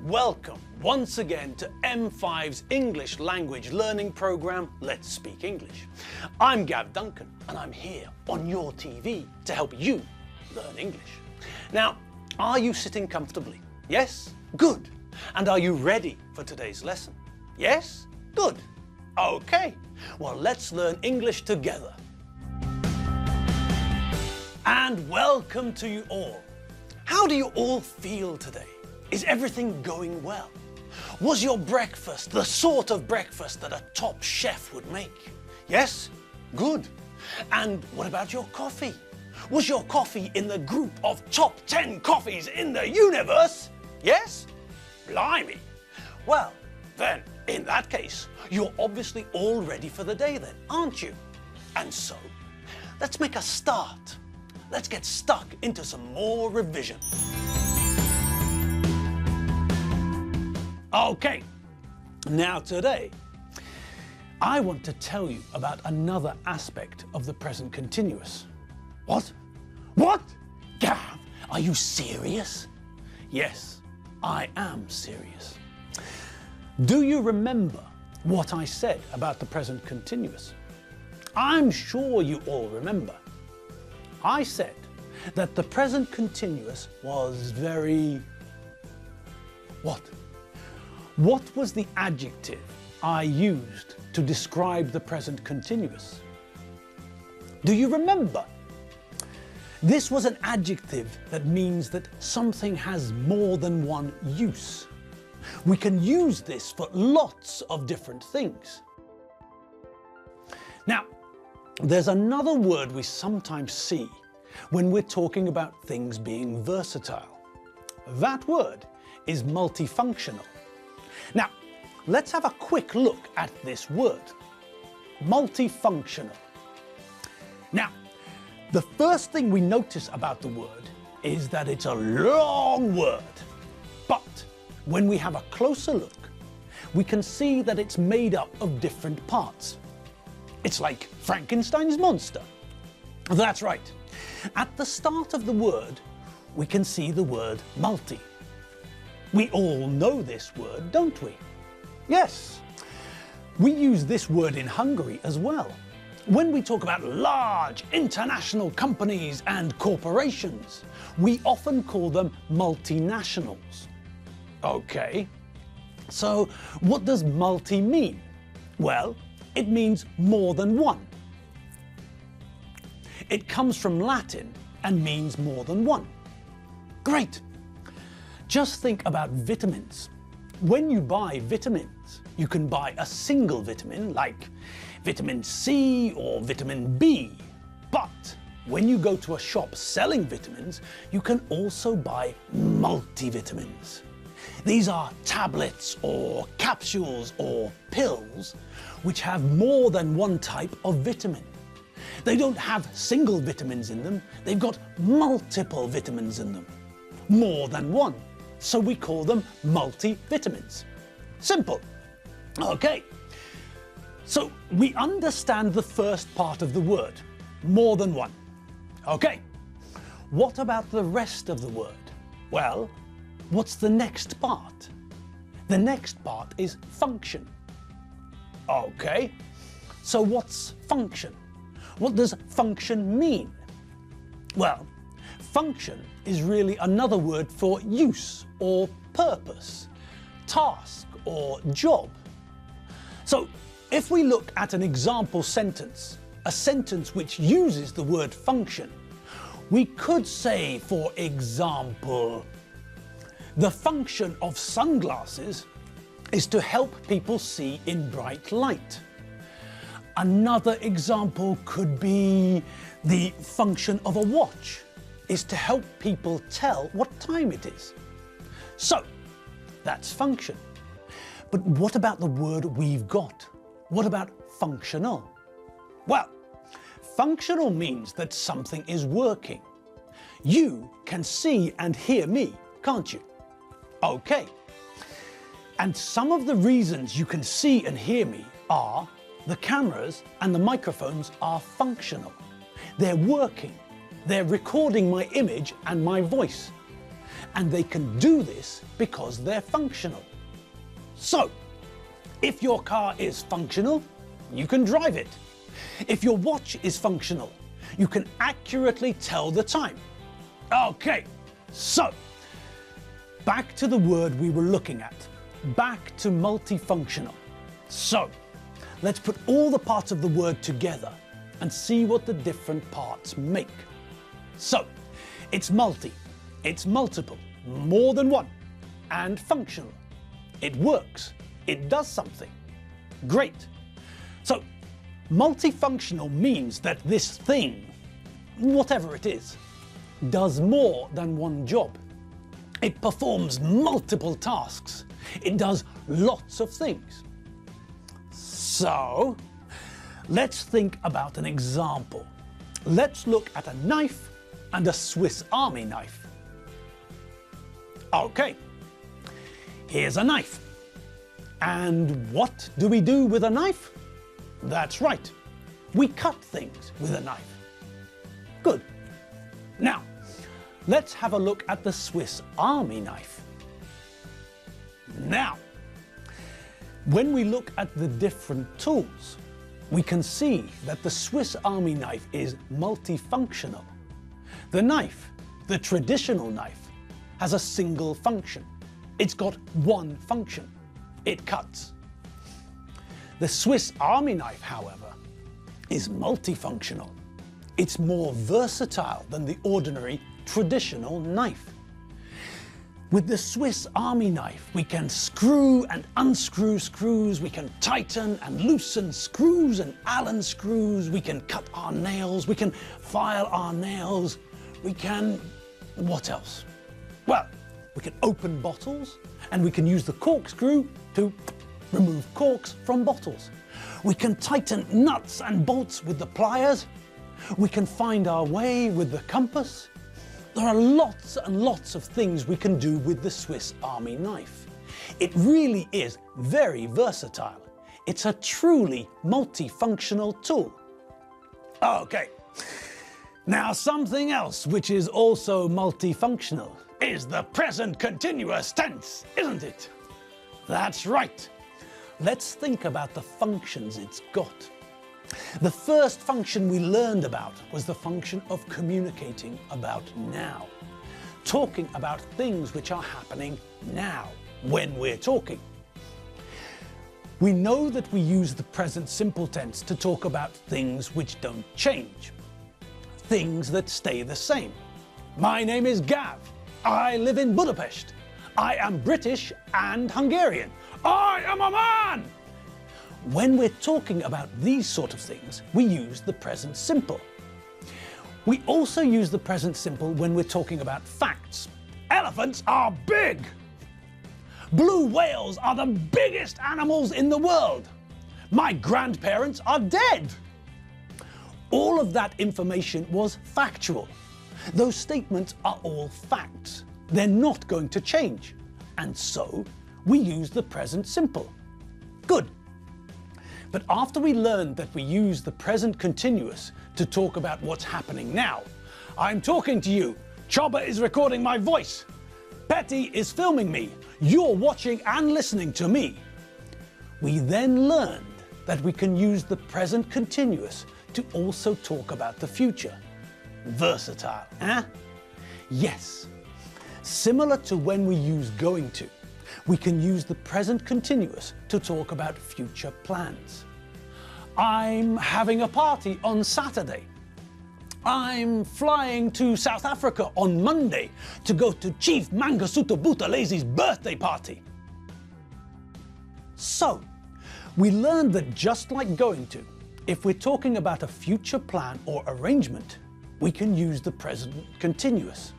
Welcome once again to M5's English language learning program, Let's Speak English. I'm Gav Duncan and I'm here on your TV to help you learn English. Now, are you sitting comfortably? Yes? Good. And are you ready for today's lesson? Yes? Good. Okay. Well, let's learn English together. And welcome to you all. How do you all feel today? Is everything going well? Was your breakfast the sort of breakfast that a top chef would make? Yes? Good. And what about your coffee? Was your coffee in the group of top 10 coffees in the universe? Yes? Blimey. Well, then, in that case, you're obviously all ready for the day then, aren't you? And so, let's make a start. Let's get stuck into some more revision. Okay, now today, I want to tell you about another aspect of the present continuous. What? What? Gav, are you serious? Yes, I am serious. Do you remember what I said about the present continuous? I'm sure you all remember. I said that the present continuous was very... What? What was the adjective I used to describe the present continuous? Do you remember? This was an adjective that means that something has more than one use. We can use this for lots of different things. Now, there's another word we sometimes see when we're talking about things being versatile. That word is multifunctional. Now, let's have a quick look at this word, multifunctional. Now, the first thing we notice about the word is that it's a long word. But when we have a closer look, we can see that it's made up of different parts. It's like Frankenstein's monster. That's right. At the start of the word, we can see the word multi. We all know this word, don't we? Yes. We use this word in Hungary as well. When we talk about large international companies and corporations, we often call them multinationals. Okay. So what does multi mean? Well, it means more than one. It comes from Latin and means more than one. Great. Just think about vitamins. When you buy vitamins, you can buy a single vitamin like vitamin C or vitamin B. But when you go to a shop selling vitamins, you can also buy multivitamins. These are tablets or capsules or pills which have more than one type of vitamin. They don't have single vitamins in them, they've got multiple vitamins in them. More than one. So we call them multivitamins. Simple. Okay. So we understand the first part of the word, more than one. Okay. What about the rest of the word? Well, what's the next part? The next part is function. Okay. So what's function? What does function mean? Well, function is really another word for use or purpose, task or job. So if we look at an example sentence, a sentence which uses the word function, we could say, for example, the function of sunglasses is to help people see in bright light. Another example could be the function of a watch is to help people tell what time it is. So, that's function. But what about the word we've got? What about functional? Well, functional means that something is working. You can see and hear me, can't you? Okay. And some of the reasons you can see and hear me are the cameras and the microphones are functional. They're working. They're recording my image and my voice. And they can do this because they're functional. So, if your car is functional, you can drive it. If your watch is functional, you can accurately tell the time. Okay, so, back to the word we were looking at. Back to multifunctional. So, let's put all the parts of the word together and see what the different parts make. So, it's multi, it's multiple, more than one, and functional. It works, it does something. Great. So, multifunctional means that this thing, whatever it is, does more than one job. It performs multiple tasks. It does lots of things. So, let's think about an example. Let's look at a knife and a Swiss Army knife. Okay, here's a knife. And what do we do with a knife? That's right, we cut things with a knife. Good. Now, let's have a look at the Swiss Army knife. Now, when we look at the different tools, we can see that the Swiss Army knife is multifunctional. The knife, the traditional knife, has a single function. It's got one function. It cuts. The Swiss Army knife, however, is multifunctional. It's more versatile than the ordinary traditional knife. With the Swiss Army knife, we can screw and unscrew screws, we can tighten and loosen screws and Allen screws, we can cut our nails, we can file our nails, we can... what else? Well, we can open bottles and we can use the corkscrew to remove corks from bottles. We can tighten nuts and bolts with the pliers. We can find our way with the compass. There are lots and lots of things we can do with the Swiss Army knife. It really is very versatile. It's a truly multifunctional tool. Okay, now something else which is also multifunctional is the present continuous tense, isn't it? That's right. Let's think about the functions it's got. The first function we learned about was the function of communicating about now. Talking about things which are happening now, when we're talking. We know that we use the present simple tense to talk about things which don't change. Things that stay the same. My name is Gav. I live in Budapest. I am British and Hungarian. I am a man! When we're talking about these sort of things, we use the present simple. We also use the present simple when we're talking about facts. Elephants are big! Blue whales are the biggest animals in the world! My grandparents are dead! All of that information was factual. Those statements are all facts. They're not going to change. And so, we use the present simple. Good. But after we learned that we use the present continuous to talk about what's happening now, I'm talking to you, Chopper is recording my voice, Petty is filming me, you're watching and listening to me. We then learned that we can use the present continuous to also talk about the future. Versatile, eh? Yes. Similar to when we use going to, we can use the present continuous to talk about future plans. I'm having a party on Saturday. I'm flying to South Africa on Monday to go to Chief Mangosuthu Buthelez's birthday party. So, we learned that just like going to, if we're talking about a future plan or arrangement, we can use the present continuous.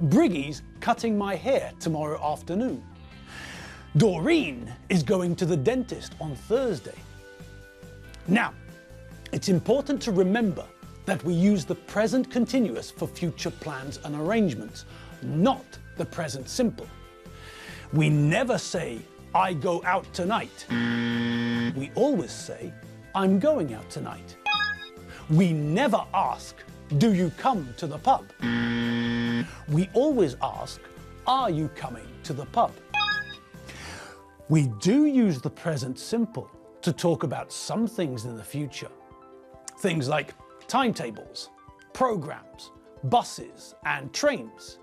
Briggy's cutting my hair tomorrow afternoon. Doreen is going to the dentist on Thursday. Now, it's important to remember that we use the present continuous for future plans and arrangements, not the present simple. We never say, I go out tonight. We always say, I'm going out tonight. We never ask, do you come to the pub? We always ask, are you coming to the pub? We do use the present simple to talk about some things in the future. Things like timetables, programs, buses and trains.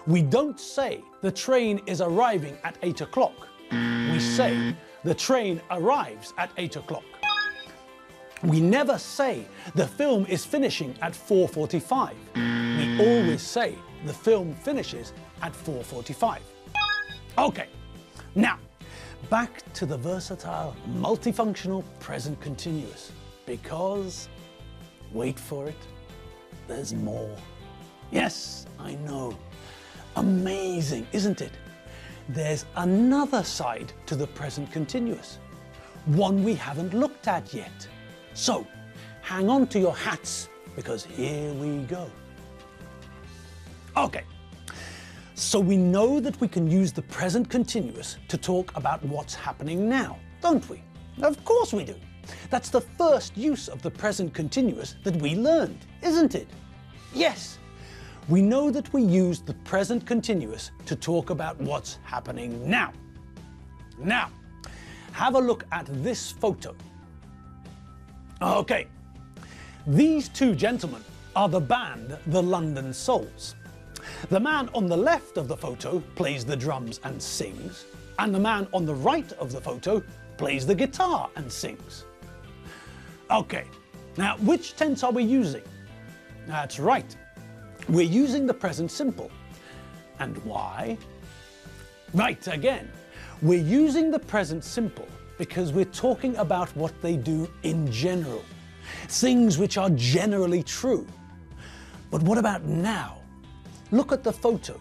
We don't say the train is arriving at 8 o'clock. We say the train arrives at 8 o'clock. We never say the film is finishing at 4:45. We always say the film finishes at 4:45. Okay, now back to the versatile, multifunctional present continuous, because, wait for it, there's more. Yes, I know. Amazing, isn't it? There's another side to the present continuous, one we haven't looked at yet. So, hang on to your hats, because here we go. Okay, so we know that we can use the present continuous to talk about what's happening now, don't we? Of course we do. That's the first use of the present continuous that we learned, isn't it? Yes, we know that we use the present continuous to talk about what's happening now. Now, have a look at this photo. Okay, these two gentlemen are the band The London Souls. The man on the left of the photo plays the drums and sings, and the man on the right of the photo plays the guitar and sings. Okay, now which tense are we using? That's right, we're using the present simple. And why? Right, again, we're using the present simple because we're talking about what they do in general, things which are generally true. But what about now? Look at the photo.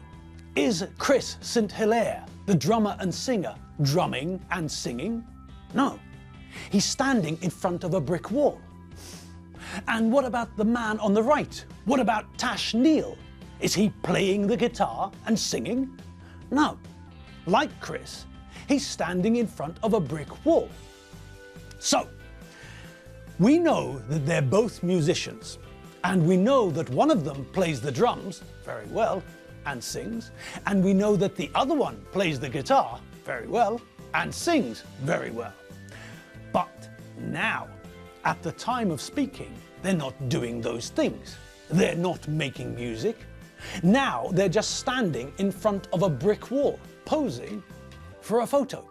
Is Chris St. Hilaire, the drummer and singer, drumming and singing? No, he's standing in front of a brick wall. And what about the man on the right? What about Tash Neal? Is he playing the guitar and singing? No, like Chris, he's standing in front of a brick wall. So, we know that they're both musicians, and we know that one of them plays the drums very well and sings, and we know that the other one plays the guitar very well and sings very well. But now, at the time of speaking, they're not doing those things. They're not making music. Now they're just standing in front of a brick wall, posing for a photo.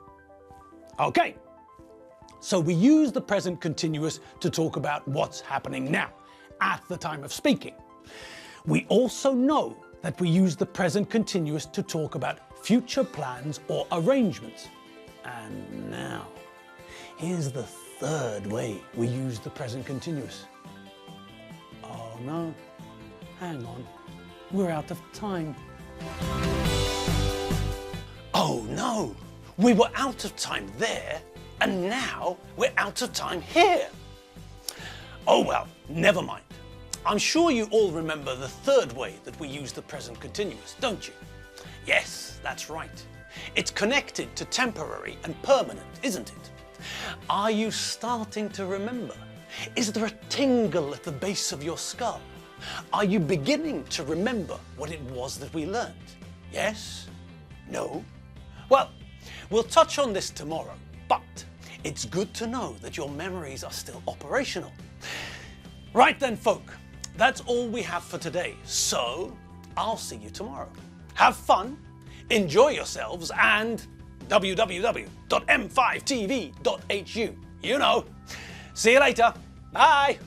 Okay, so we use the present continuous to talk about what's happening now, at the time of speaking. We also know that we use the present continuous to talk about future plans or arrangements. And now, here's the third way we use the present continuous. Oh no, hang on, we're out of time. Oh no, we were out of time there, and now we're out of time here. Oh well, never mind. I'm sure you all remember the third way that we use the present continuous, don't you? Yes, that's right. It's connected to temporary and permanent, isn't it? Are you starting to remember? Is there a tingle at the base of your skull? Are you beginning to remember what it was that we learned? Yes? No? Well, we'll touch on this tomorrow, but it's good to know that your memories are still operational. Right then, folk, that's all we have for today, so I'll see you tomorrow. Have fun, enjoy yourselves, and www.m5tv.hu. You know. See you later. Bye.